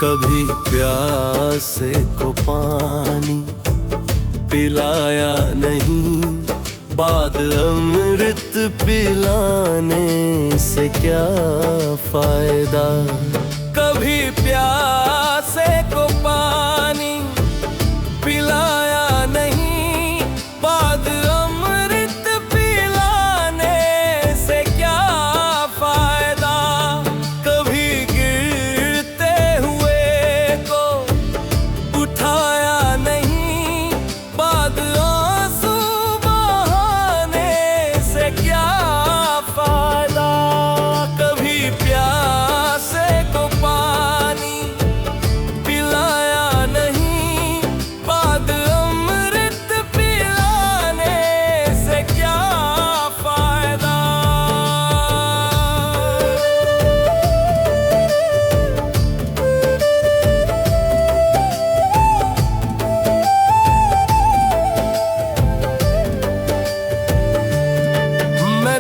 कभी प्यासे को पानी पिलाया नहीं, बाद अमृत पिलाने से क्या फायदा। कभी प्यासे को पानी पिलाया नहीं, बाद अमृत पिलाने से क्या फायदा। कभी गिरते हुए को उठाया नहीं, बाद आंसू बहाने से क्या फायदा। कभी प्यासे को पानी पिलाया नहीं, बाद अमृत पिलाने से क्या फायदा। मैं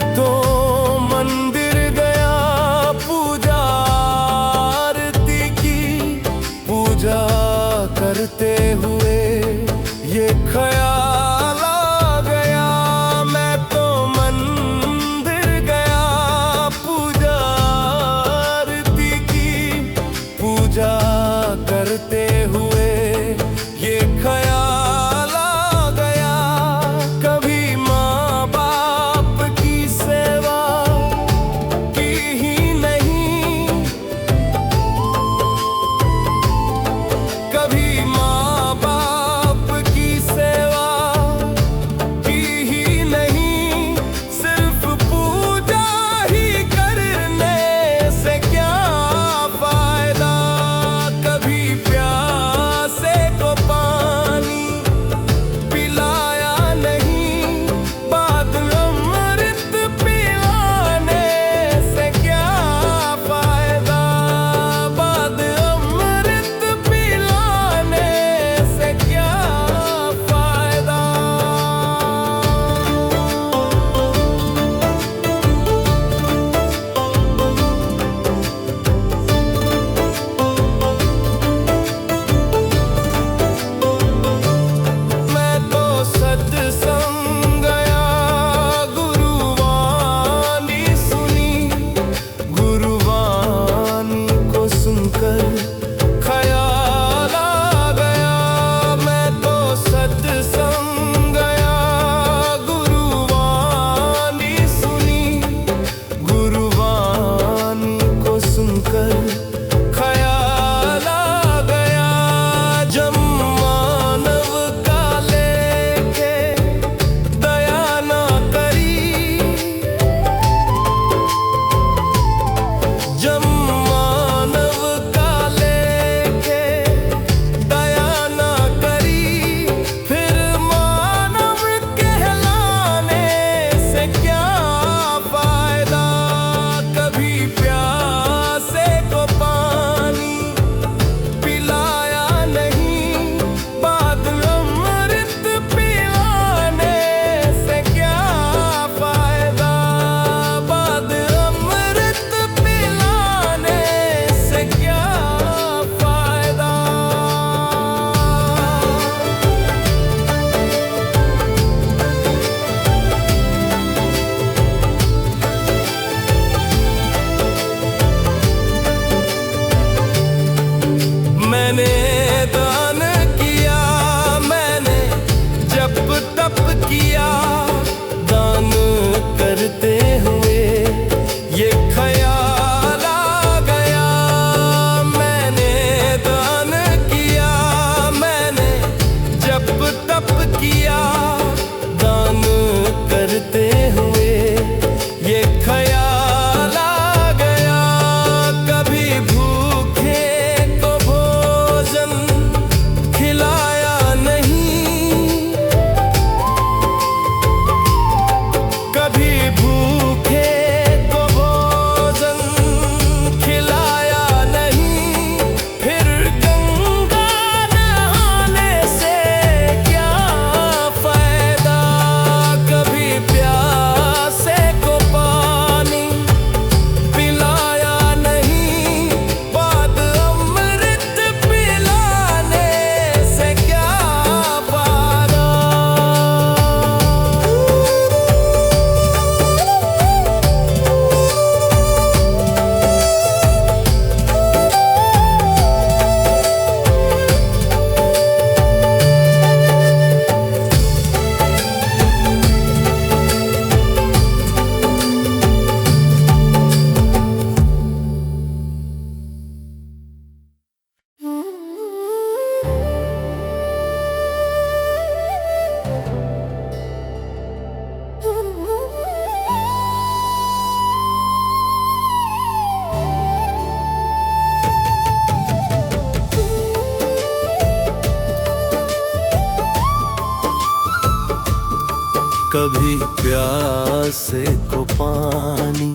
कभी प्यासे को पानी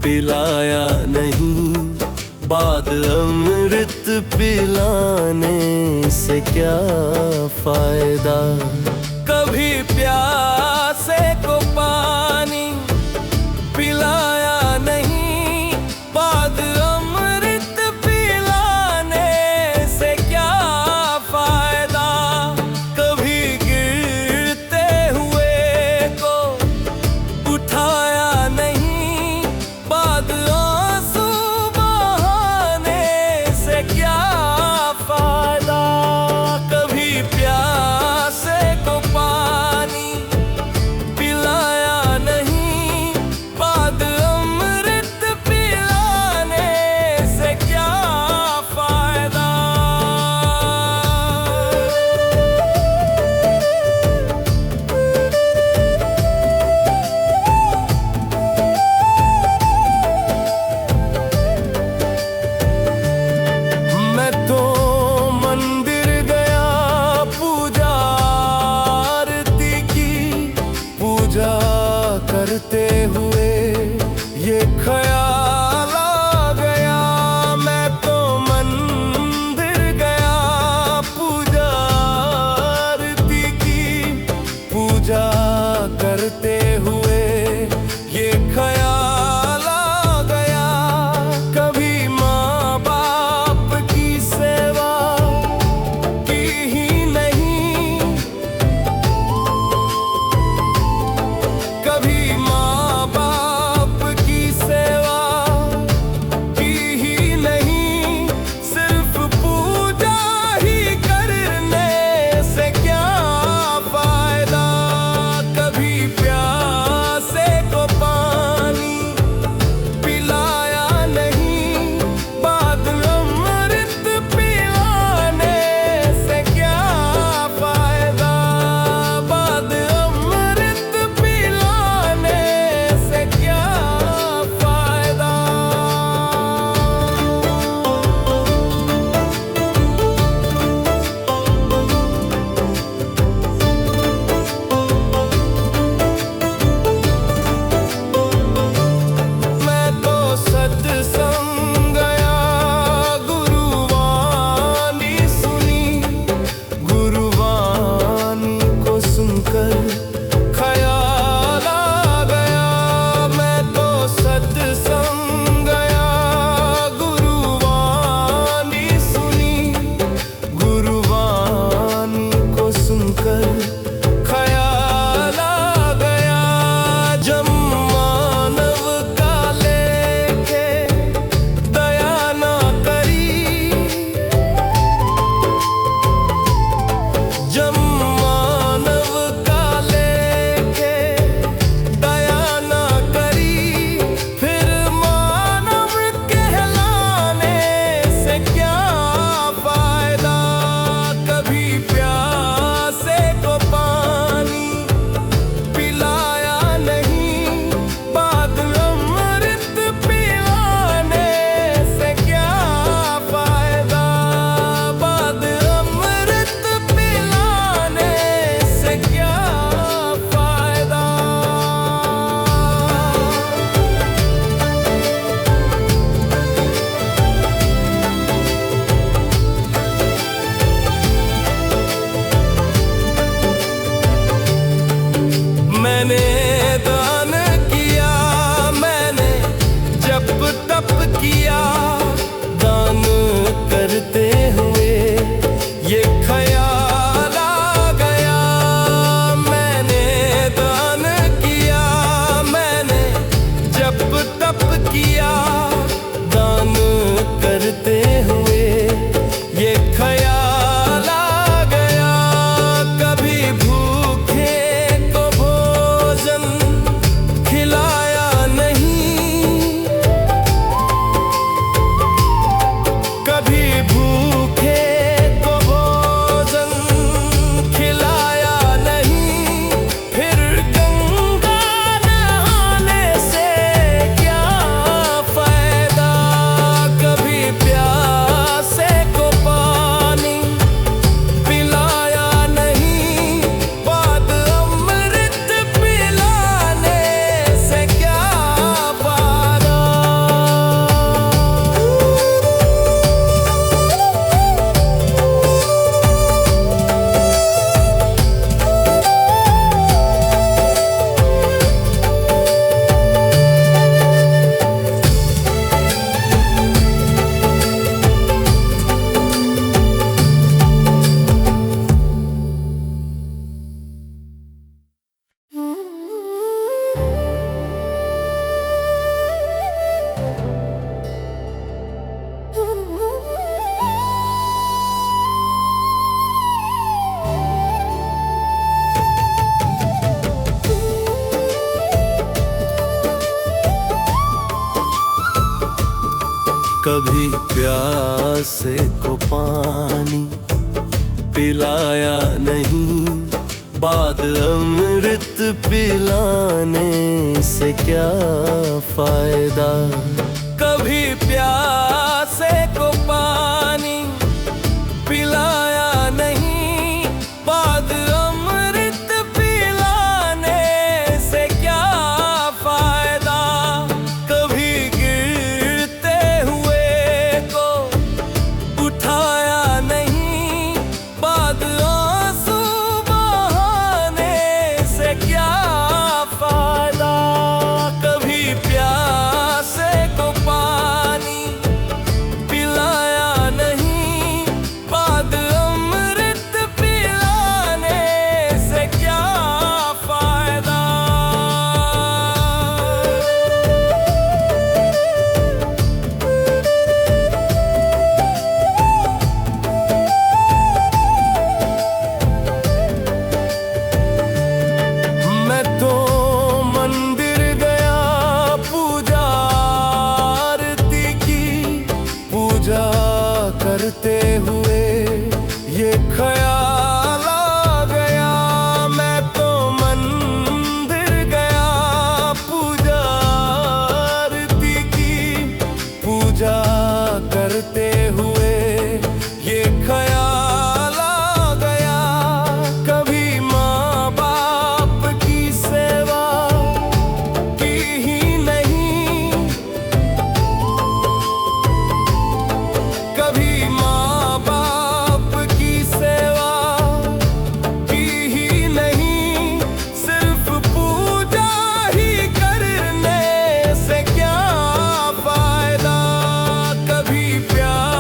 पिलाया नहीं, बाद अमृत पिलाने से क्या फायदा। कभी प्यासे को पानी पिलाया नहीं, बाद अमृत पिलाने से क्या फायदा। कभी गिरते हुए को उठाया नहीं, बाद आंसू बहाने से क्या फायदा। कभी प्यासे को पानी पिलाया नहीं, बाद अमृत पिलाने से क्या फायदा। मैं तो मंदिर गया पूजा आरती की, पूजा करते हुए ये ख्याल आ गया। मैं तो मंदिर गया पूजा आरती की, पूजा करते हुए ये ख्याल आ गया। कभी माँ बाप की सेवा की ही नहीं, कभी माँ बाप कभी प्यासे को पानी पिलाया नहीं, बाद अमृत पिलाने से क्या फायदा। कभी प्यासे को पानी पिलाया नहीं, बाद अमृत पिलाने से क्या फायदा। कभी गिरते हुए को उठाया नहीं, बाद आंसू बहाने से क्या फायदा। कभी प्यासे को पानी पिलाया नहीं, बाद अमृत पिलाने से क्या फायदा। मैं तो मंदिर गया पूजा आरती की, पूजा करते हुए ये ख्याल आ गया। मैं तो मंदिर गया पूजा आरती की, पूजा करते हुए ये ख्याल आ गया। कभी माँ बाप की सेवा की ही नहीं, कभी माँ बाप की सेवा की ही नहीं, सिर्फ पूजा ही करने से क्या फायदा। कभी प्यार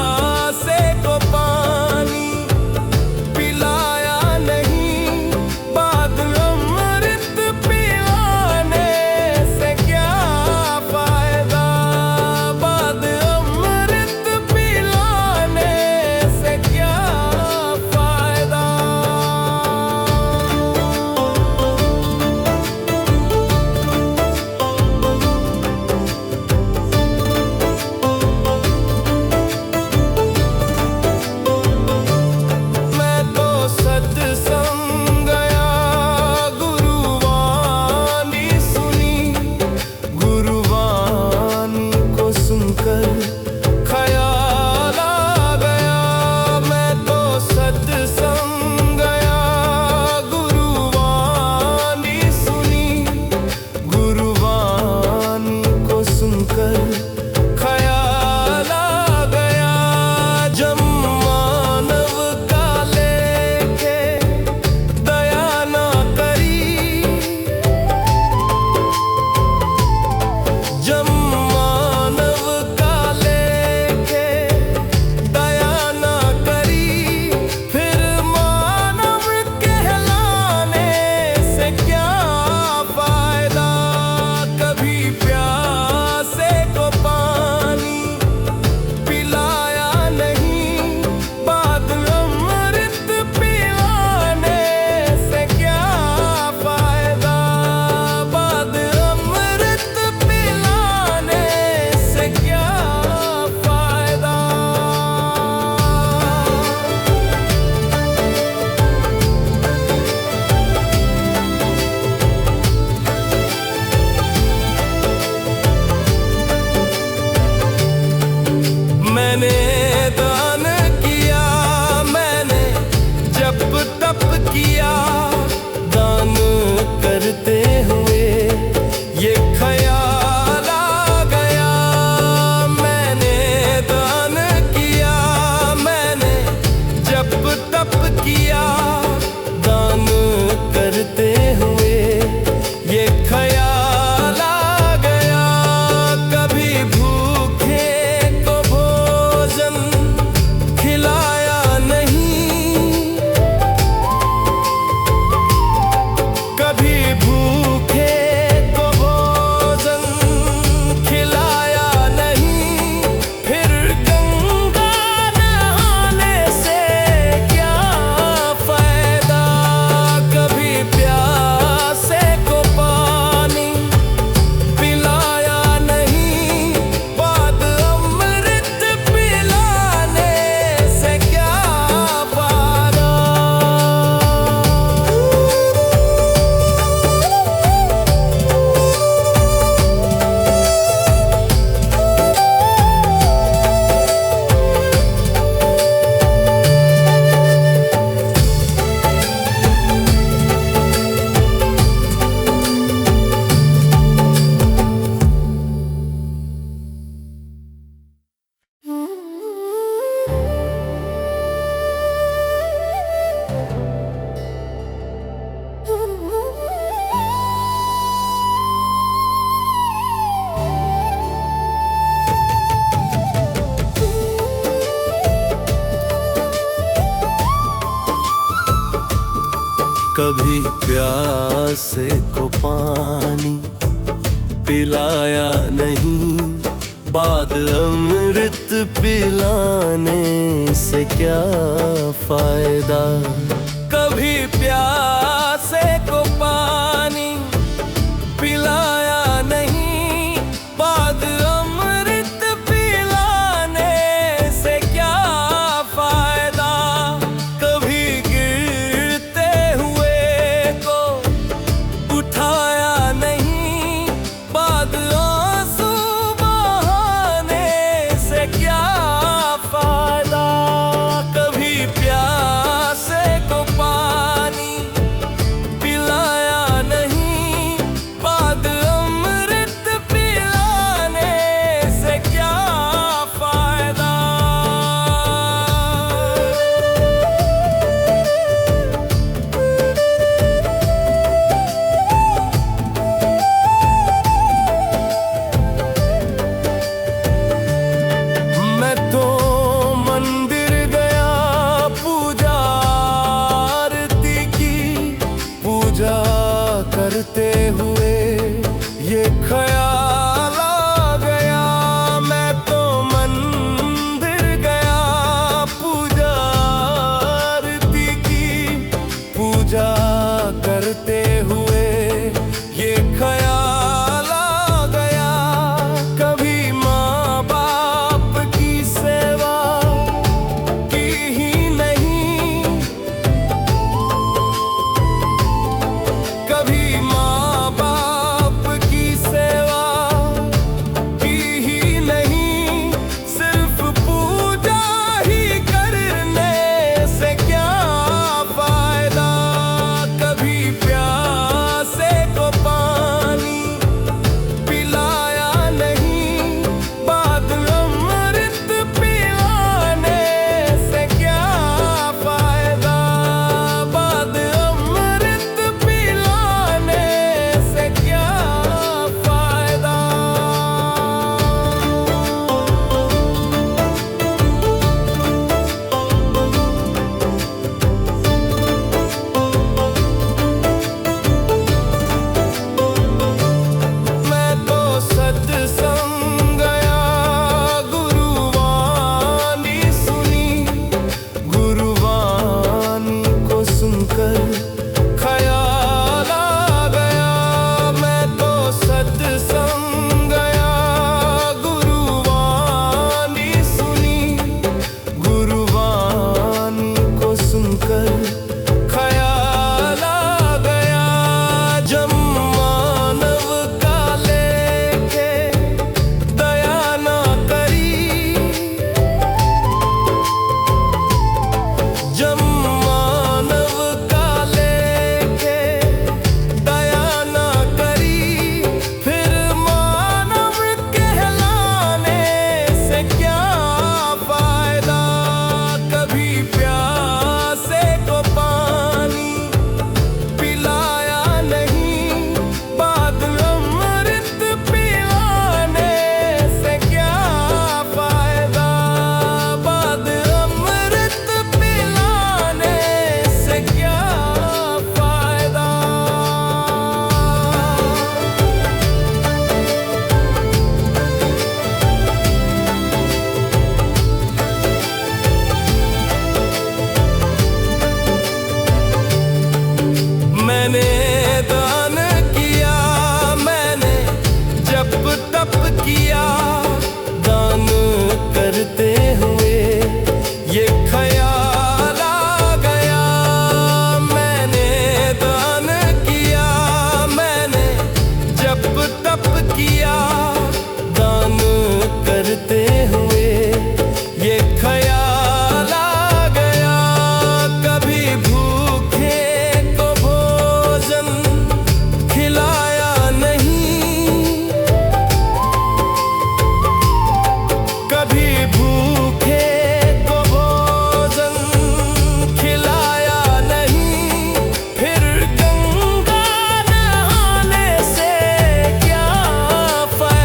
कभी प्यासे को पानी पिलाया नहीं, बाद अमृत पिलाने से क्या फायदा। कभी प्यासे को पानी पिलाया नहीं, बाद अमृत पिलाने से क्या फायदा। कभी गिरते हुए को उठाया नहीं, बाद आंसू बहाने से क्या फायदा। कभी प्यासे को पानी पिलाया नहीं, बाद अमृत पिलाने से क्या फायदा। मैं तो मंदिर गया, पूजा आरती की, पूजा करते हुए ये ख्याल आ गया। मैं तो मंदिर गया, पूजा आरती की, पूजा करते हुए ये ख्याल आ गया। कभी माँ बाप की सेवा की ही नहीं, कभी माँ बाप की सेवा की ही नहीं, सिर्फ पूजा ही करने से क्या फायदा। कभी प्यासे को पानी पिलाया नहीं, बाद अमृत पिलाने से क्या फायदा। बाद अमृत पिलाने से क्या फायदा। मैं तो सत्संग गया, गुरुवाणी सुनी, गुरुवाणी को सुनकर ख्याल आ गया। मैं तो सत्संग गया, गुरुवाणी सुनी, गुरुवाणी को सुनकर ख्याल आ गया। जब मानव का लेके दया ना करी, जब मानव का लेके दया ना करी, फिर मानव कहलाने से क्या फायदा। कभी प्यासे को पानी पिलाया नहीं, बाद अमृत पिलाने से क्या फायदा। बाद अमृत पिलाने से क्या फायदा। मैंने दान किया, मैंने जप तप किया, दान करते हुए ये ख्याल आ गया। मैंने दान किया, मैंने जप तप किया, दान करते हुए ये ख्याल आ गया। कभी भूखे को भोजन खिलाया नहीं, कभी भूखे को भोजन खिलाया नहीं, फिर गंगा नहाने से क्या फायदा।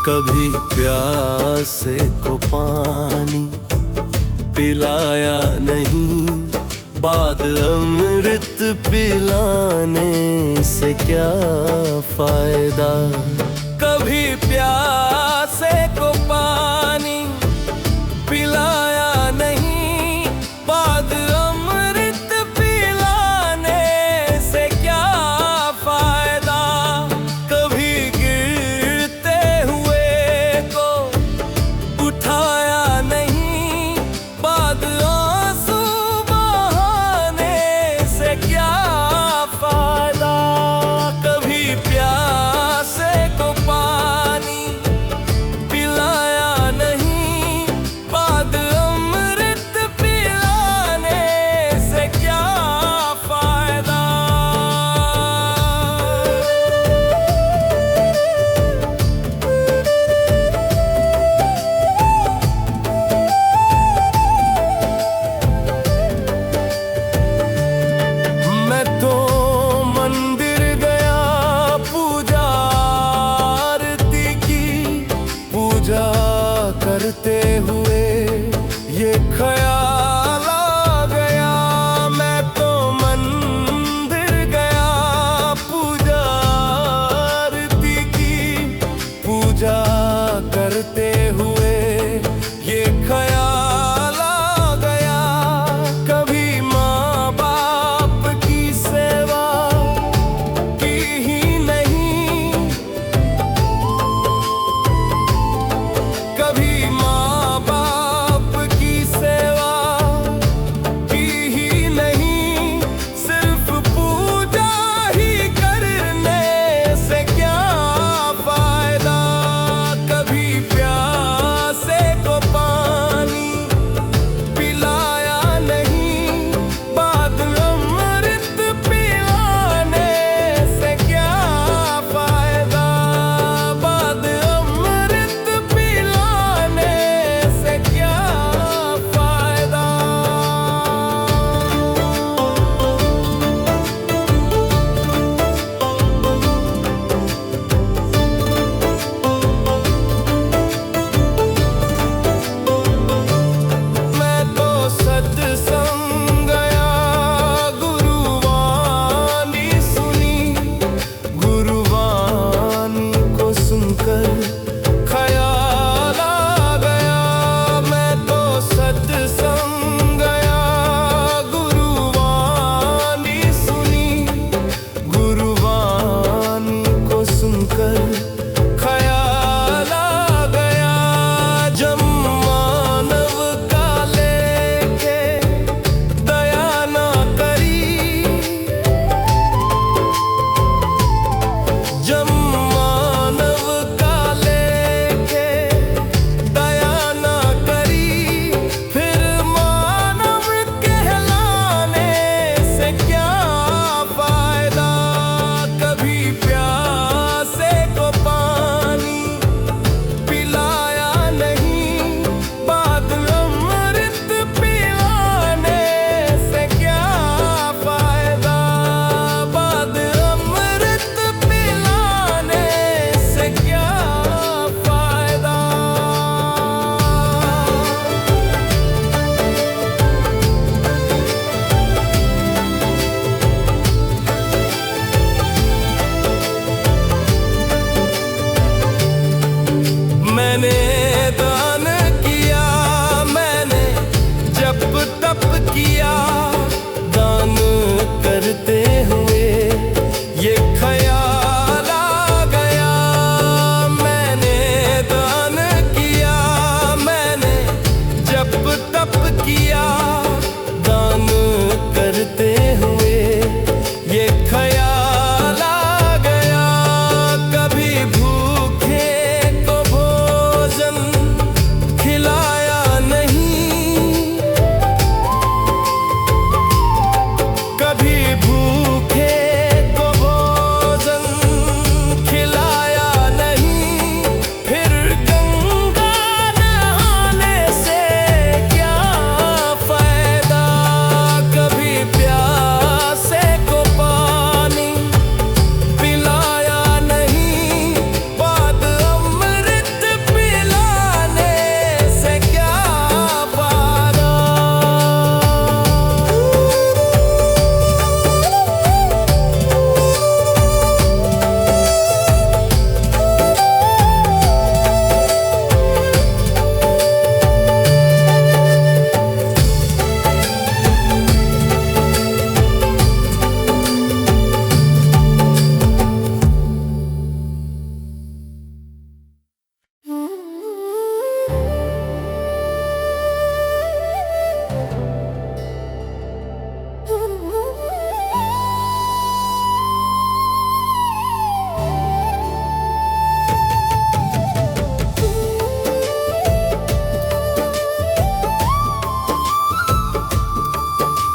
कभी प्यासे को पानी पिलाया नहीं, बाद अमृत पिलाने से क्या फायदा। कभी प्यासे को पानी पिलाया नहीं, बाद अमृत पिलाने से क्या फायदा। कभी गिरते हुए को उठाया नहीं, बाद आंसू बहाने से क्या फायदा। कभी प्यासे को पानी पिलाया नहीं, बाद अमृत पिलाने से क्या फायदा। मैं तो मंदिर गया पूजा आरती की, पूजा करते हुए ये ख्याल आ गया। मैं तो मंदिर गया पूजा आरती की, पूजा करते हुए ये ख्याल आ गया। कभी माँ बाप की सेवा की ही नहीं, कभी माँ बाप की सेवा की ही नहीं, सिर्फ पूजा ही करने से क्या फायदा। कभी प्यासे को पानी पिलाया नहीं, बाद अमृत पिलाने से क्या फायदा। बाद अमृत पिलाने से क्या फायदा। मैं तो सत्संग गया, गुरुवाणी सुनी, गुरुवाणी को सुनकर ख्याल आ गया। मैं तो सत्संग गया, गुरुवाणी सुनी, गुरुवाणी को सुनकर ख्याल आ गया। जब मानव का लेके दया ना करी, जब मानव का लेके दया ना करी, फिर मानव कहलाने से क्या फायदा। कभी प्यासे को पानी पिलाया नहीं, बाद अमृत पिलाने से क्या फायदा। बाद अमृत पिलाने से क्या फायदा। मैंने दान किया, मैंने जप तप किया, दान करते हुए ये ख्याल आ गया। मैंने दान किया, मैंने जप तप किया, दान करते हुए ये ख्याल आ गया। कभी भूखे को भोजन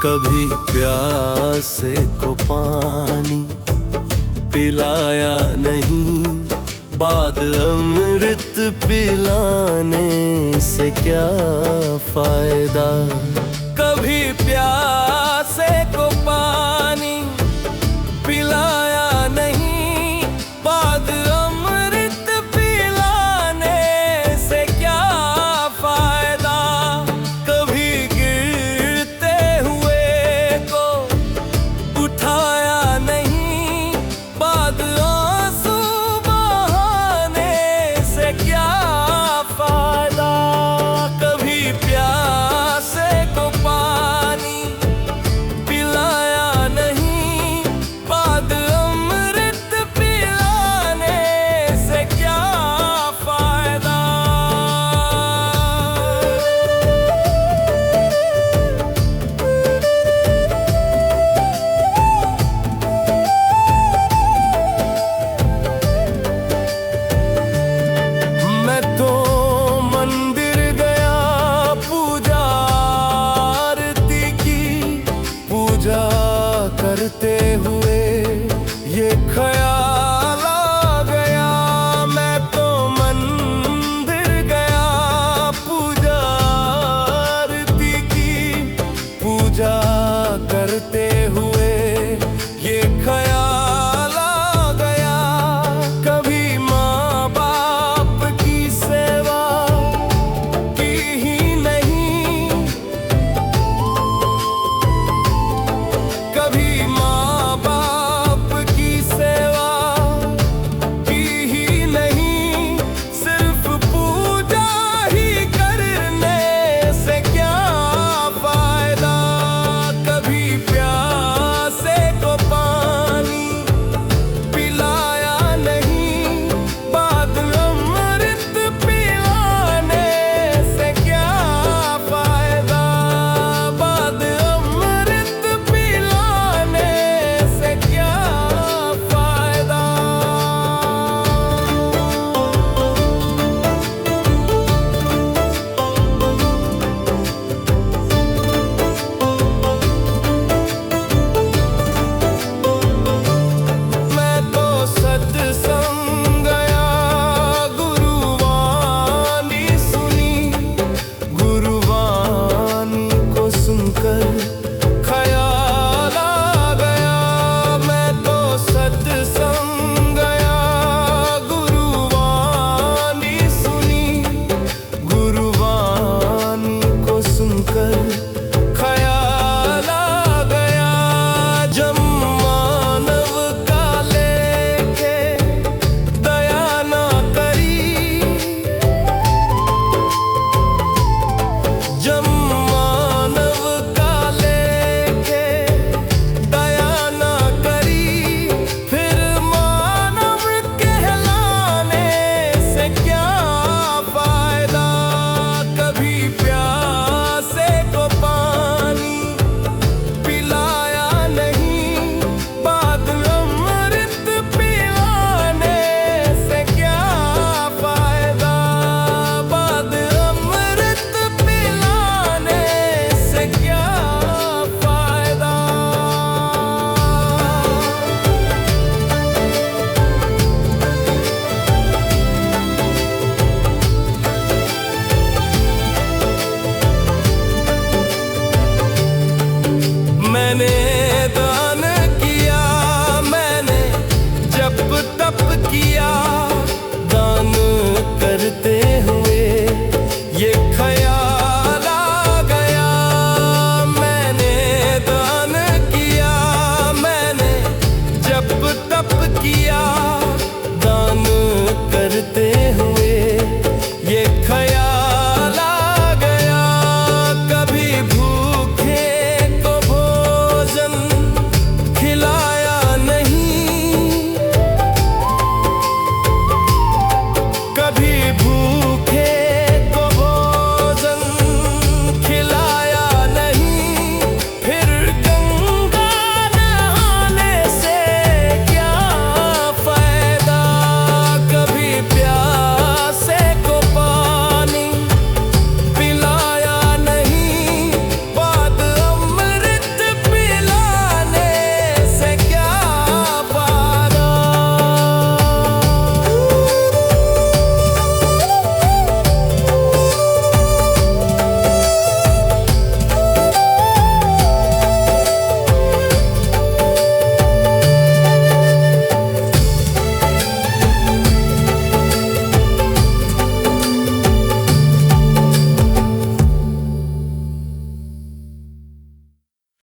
कभी प्यासे को पानी पिलाया नहीं, बाद अमृत पिलाने से क्या फायदा। कभी प्यासे को